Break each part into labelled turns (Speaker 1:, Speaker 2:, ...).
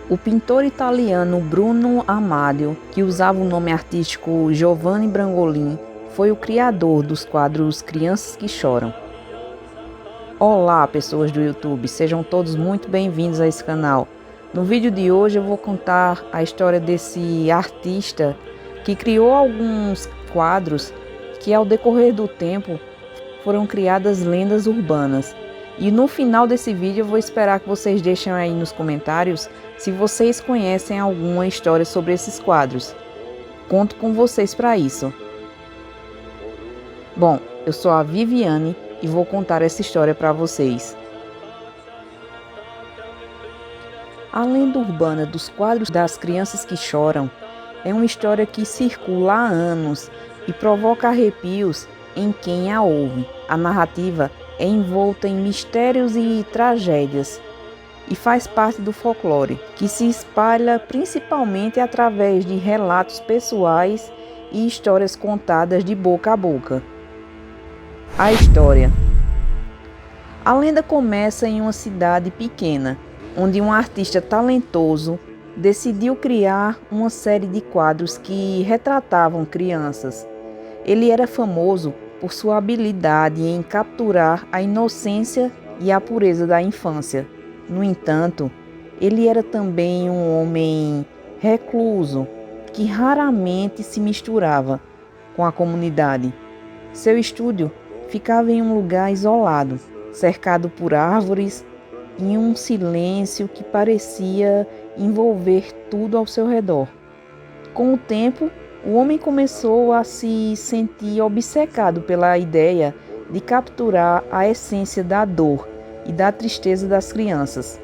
Speaker 1: O pintor italiano Bruno Amadio, que usava o nome artístico Giovanni Brangolin, foi o criador dos quadros Crianças que Choram. Olá, pessoas do YouTube, sejam todos muito bem-vindos a esse canal. No vídeo de hoje eu vou contar a história desse artista que criou alguns quadros que, ao decorrer do tempo, foram criadas lendas urbanas. E no final desse vídeo eu vou esperar que vocês deixem aí nos comentários se vocês conhecem alguma história sobre esses quadros. Conto com vocês para isso. Bom, eu sou a Viviane e vou contar essa história para vocês. A lenda urbana dos quadros das Crianças que Choram é uma história que circula há anos e provoca arrepios em quem a ouve. A narrativa é envolta em mistérios e tragédias e faz parte do folclore, que se espalha principalmente através de relatos pessoais e histórias contadas de boca a boca. A história. A lenda começa em uma cidade pequena, onde um artista talentoso decidiu criar uma série de quadros que retratavam crianças. Ele era famoso por sua habilidade em capturar a inocência e a pureza da infância. No entanto, ele era também um homem recluso, que raramente se misturava com a comunidade. Seu estúdio ficava em um lugar isolado, cercado por árvores, em um silêncio que parecia envolver tudo ao seu redor. Com o tempo, o homem começou a se sentir obcecado pela ideia de capturar a essência da dor e da tristeza das crianças.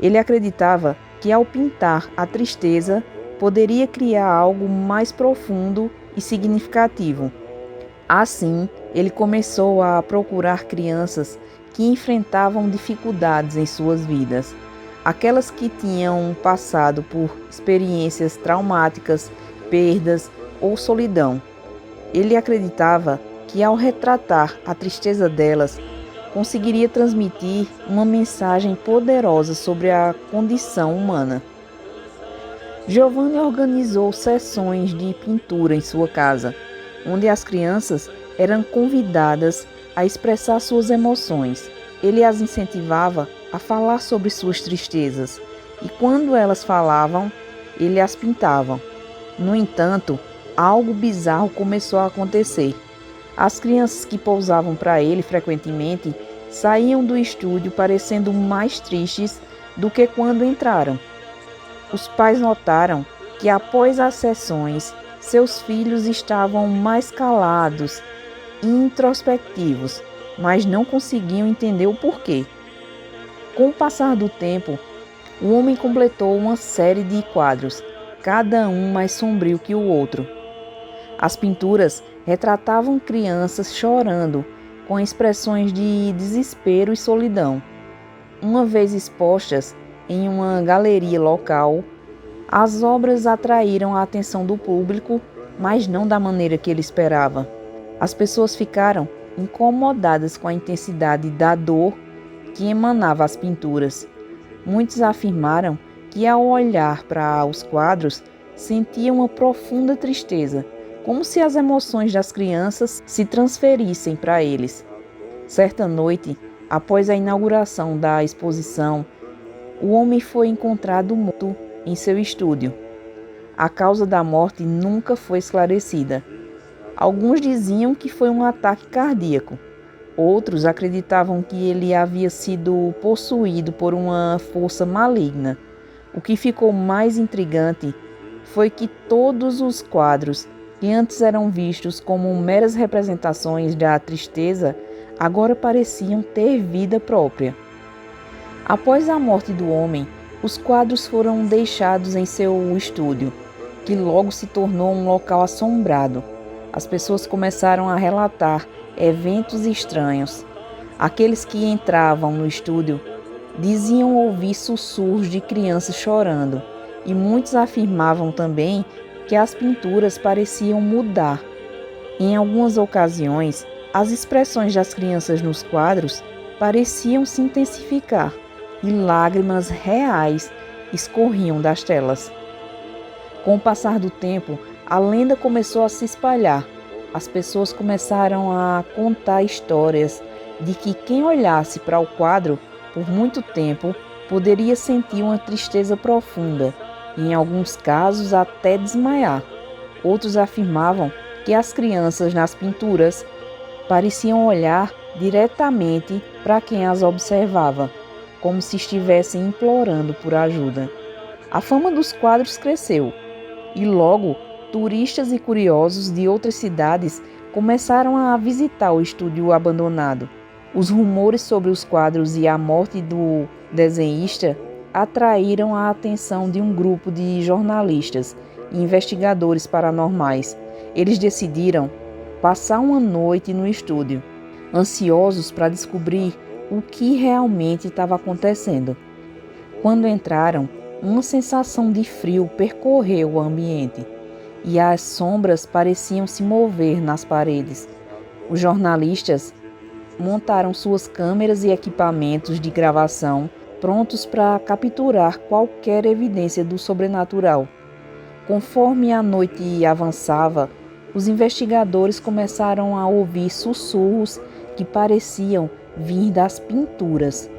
Speaker 1: Ele acreditava que, ao pintar a tristeza, poderia criar algo mais profundo e significativo. Assim, ele começou a procurar crianças que enfrentavam dificuldades em suas vidas, aquelas que tinham passado por experiências traumáticas, perdas ou solidão. Ele acreditava que, ao retratar a tristeza delas, conseguiria transmitir uma mensagem poderosa sobre a condição humana. Giovanni organizou sessões de pintura em sua casa, onde as crianças eram convidadas a expressar suas emoções. Ele as incentivava a falar sobre suas tristezas, e quando elas falavam, ele as pintava. No entanto, algo bizarro começou a acontecer. As crianças que pousavam para ele frequentemente saíam do estúdio parecendo mais tristes do que quando entraram. Os pais notaram que, após as sessões, seus filhos estavam mais calados e introspectivos, mas não conseguiam entender o porquê. Com o passar do tempo, o homem completou uma série de quadros, cada um mais sombrio que o outro. As pinturas retratavam crianças chorando, com expressões de desespero e solidão. Uma vez expostas em uma galeria local, as obras atraíram a atenção do público, mas não da maneira que ele esperava. As pessoas ficaram incomodadas com a intensidade da dor que emanava as pinturas. Muitos afirmaram que, ao olhar para os quadros, sentiam uma profunda tristeza, como se as emoções das crianças se transferissem para eles. Certa noite, após a inauguração da exposição, o homem foi encontrado morto em seu estúdio. A causa da morte nunca foi esclarecida. Alguns diziam que foi um ataque cardíaco. Outros acreditavam que ele havia sido possuído por uma força maligna. O que ficou mais intrigante foi que todos os quadros, que antes eram vistos como meras representações da tristeza, agora pareciam ter vida própria. Após a morte do homem, os quadros foram deixados em seu estúdio, que logo se tornou um local assombrado. As pessoas começaram a relatar eventos estranhos. Aqueles que entravam no estúdio diziam ouvir sussurros de crianças chorando, e muitos afirmavam também que as pinturas pareciam mudar. Em algumas ocasiões, as expressões das crianças nos quadros pareciam se intensificar, e lágrimas reais escorriam das telas. Com o passar do tempo, a lenda começou a se espalhar. As pessoas começaram a contar histórias de que quem olhasse para o quadro por muito tempo poderia sentir uma tristeza profunda e, em alguns casos, até desmaiar. Outros afirmavam que as crianças nas pinturas pareciam olhar diretamente para quem as observava, como se estivessem implorando por ajuda. A fama dos quadros cresceu e logo turistas e curiosos de outras cidades começaram a visitar o estúdio abandonado. Os rumores sobre os quadros e a morte do desenhista atraíram a atenção de um grupo de jornalistas e investigadores paranormais. Eles decidiram passar uma noite no estúdio, ansiosos para descobrir o que realmente estava acontecendo. Quando entraram, uma sensação de frio percorreu o ambiente e as sombras pareciam se mover nas paredes. Os jornalistas montaram suas câmeras e equipamentos de gravação prontos para capturar qualquer evidência do sobrenatural. Conforme a noite avançava, os investigadores começaram a ouvir sussurros que pareciam vir das pinturas.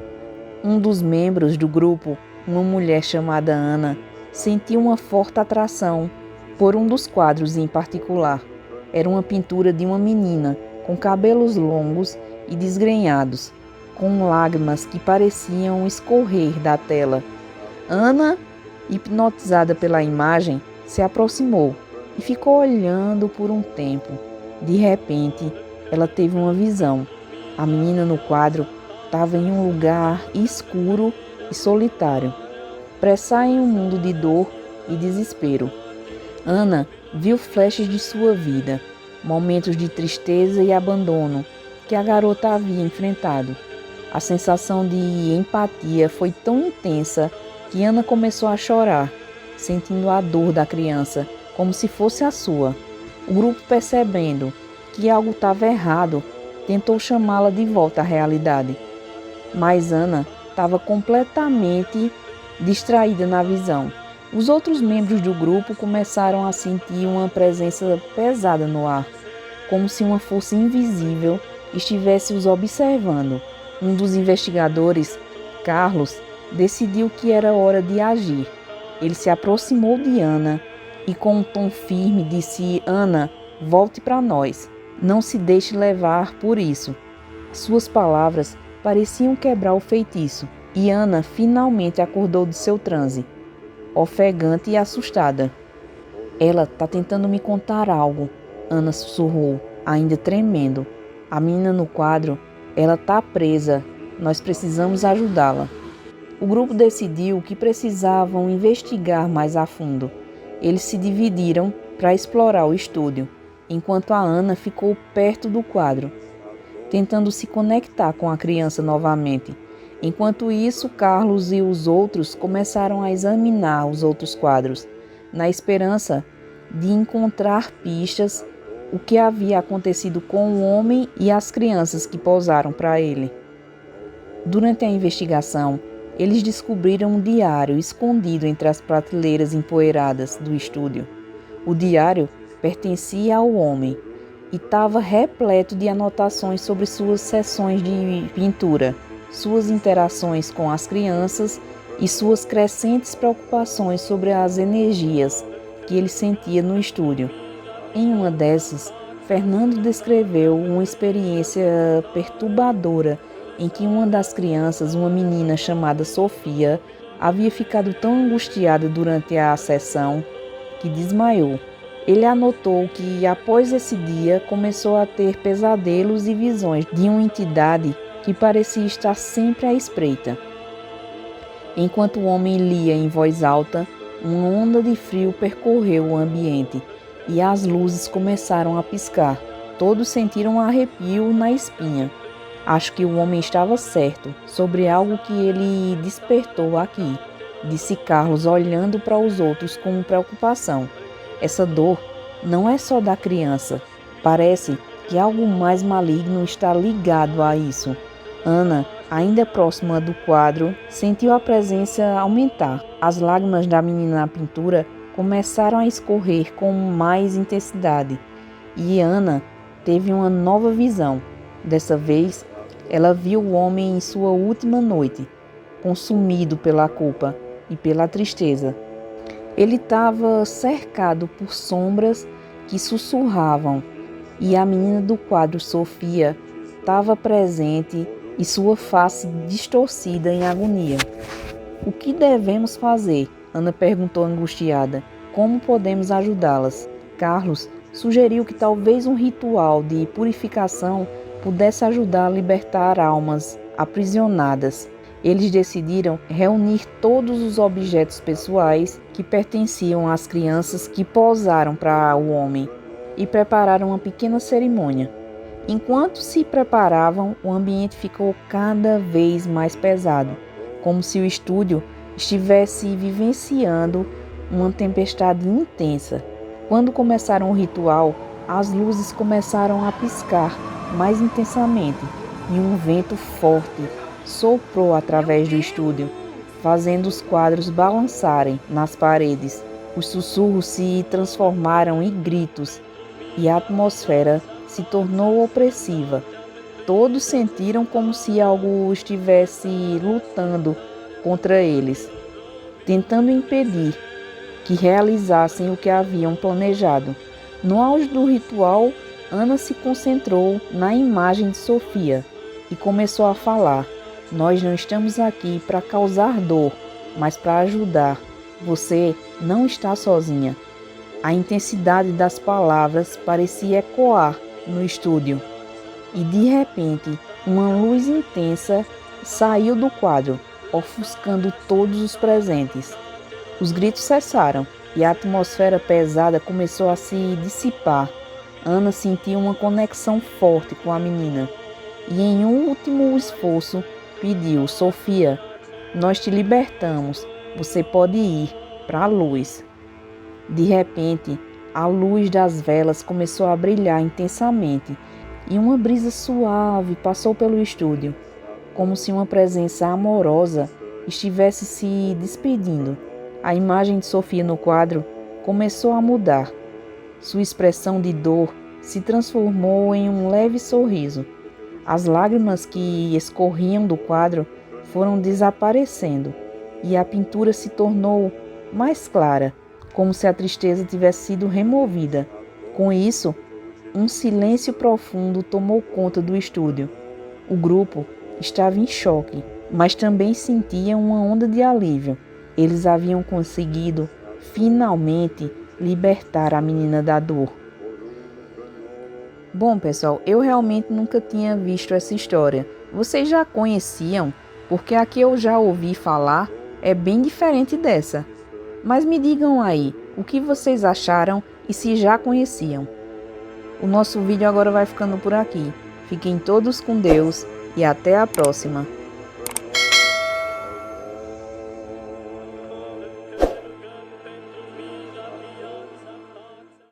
Speaker 1: Um dos membros do grupo, uma mulher chamada Ana, sentiu uma forte atração por um dos quadros em particular. Era uma pintura de uma menina com cabelos longos e desgrenhados, com lágrimas que pareciam escorrer da tela. Ana, hipnotizada pela imagem, se aproximou e ficou olhando por um tempo. De repente, ela teve uma visão. A menina no quadro estava em um lugar escuro e solitário, presa em um mundo de dor e desespero. Ana viu flashes de sua vida, momentos de tristeza e abandono que a garota havia enfrentado. A sensação de empatia foi tão intensa que Ana começou a chorar, sentindo a dor da criança como se fosse a sua. O grupo, percebendo que algo estava errado, tentou chamá-la de volta à realidade. Mas Ana estava completamente distraída na visão. Os outros membros do grupo começaram a sentir uma presença pesada no ar, como se uma força invisível estivesse os observando. Um dos investigadores, Carlos, decidiu que era hora de agir. Ele se aproximou de Ana e, com um tom firme, disse: Ana, volte para nós. Não se deixe levar por isso. Suas palavras pareciam quebrar o feitiço, e Ana finalmente acordou de seu transe, ofegante e assustada. Ela está tentando me contar algo, Ana sussurrou, ainda tremendo. A menina no quadro, ela está presa. Nós precisamos ajudá-la. O grupo decidiu que precisavam investigar mais a fundo. Eles se dividiram para explorar o estúdio, enquanto a Ana ficou perto do quadro, tentando se conectar com a criança novamente. Enquanto isso, Carlos e os outros começaram a examinar os outros quadros, na esperança de encontrar pistas o que havia acontecido com o homem e as crianças que posaram para ele. Durante a investigação, eles descobriram um diário escondido entre as prateleiras empoeiradas do estúdio. O diário pertencia ao homem e estava repleto de anotações sobre suas sessões de pintura, suas interações com as crianças e suas crescentes preocupações sobre as energias que ele sentia no estúdio. Em uma dessas, Fernando descreveu uma experiência perturbadora em que uma das crianças, uma menina chamada Sofia, havia ficado tão angustiada durante a sessão que desmaiou. Ele anotou que, após esse dia, começou a ter pesadelos e visões de uma entidade que parecia estar sempre à espreita. Enquanto o homem lia em voz alta, uma onda de frio percorreu o ambiente e as luzes começaram a piscar. Todos sentiram um arrepio na espinha. Acho que o homem estava certo sobre algo que ele despertou aqui, disse Carlos, olhando para os outros com preocupação. Essa dor não é só da criança. Parece que algo mais maligno está ligado a isso. Ana Ainda próxima do quadro, sentiu a presença aumentar. As lágrimas da menina na pintura começaram a escorrer com mais intensidade. E Ana teve uma nova visão. Dessa vez, ela viu o homem em sua última noite, consumido pela culpa e pela tristeza. Ele estava cercado por sombras que sussurravam, e a menina do quadro, Sofia, estava presente e sua face distorcida em agonia. O que devemos fazer? Ana perguntou angustiada. Como podemos ajudá-las? Carlos sugeriu que talvez um ritual de purificação pudesse ajudar a libertar almas aprisionadas. Eles decidiram reunir todos os objetos pessoais que pertenciam às crianças que posaram para o homem e prepararam uma pequena cerimônia. Enquanto se preparavam, o ambiente ficou cada vez mais pesado, como se o estúdio estivesse vivenciando uma tempestade intensa. Quando começaram o ritual, as luzes começaram a piscar mais intensamente e um vento forte soprou através do estúdio, fazendo os quadros balançarem nas paredes. Os sussurros se transformaram em gritos e a atmosfera se tornou opressiva. Todos sentiram como se algo estivesse lutando contra eles, tentando impedir que realizassem o que haviam planejado. No auge do ritual, Ana se concentrou na imagem de Sofia e começou a falar: nós não estamos aqui para causar dor, mas para ajudar. Você não está sozinha. A intensidade das palavras parecia ecoar no estúdio. E de repente, uma luz intensa saiu do quadro, ofuscando todos os presentes. Os gritos cessaram e a atmosfera pesada começou a se dissipar. Ana sentiu uma conexão forte com a menina e, em um último esforço, pediu: Sofia, nós te libertamos, você pode ir para a luz. De repente, a luz das velas começou a brilhar intensamente e uma brisa suave passou pelo estúdio, como se uma presença amorosa estivesse se despedindo. A imagem de Sofia no quadro começou a mudar. Sua expressão de dor se transformou em um leve sorriso. As lágrimas que escorriam do quadro foram desaparecendo e a pintura se tornou mais clara, como se a tristeza tivesse sido removida. Com isso, um silêncio profundo tomou conta do estúdio. O grupo estava em choque, mas também sentia uma onda de alívio. Eles haviam conseguido, finalmente, libertar a menina da dor. Bom, pessoal, eu realmente nunca tinha visto essa história. Vocês já conheciam? Porque a que eu já ouvi falar é bem diferente dessa. Mas me digam aí, o que vocês acharam e se já conheciam? O nosso vídeo agora vai ficando por aqui. Fiquem todos com Deus e até a próxima.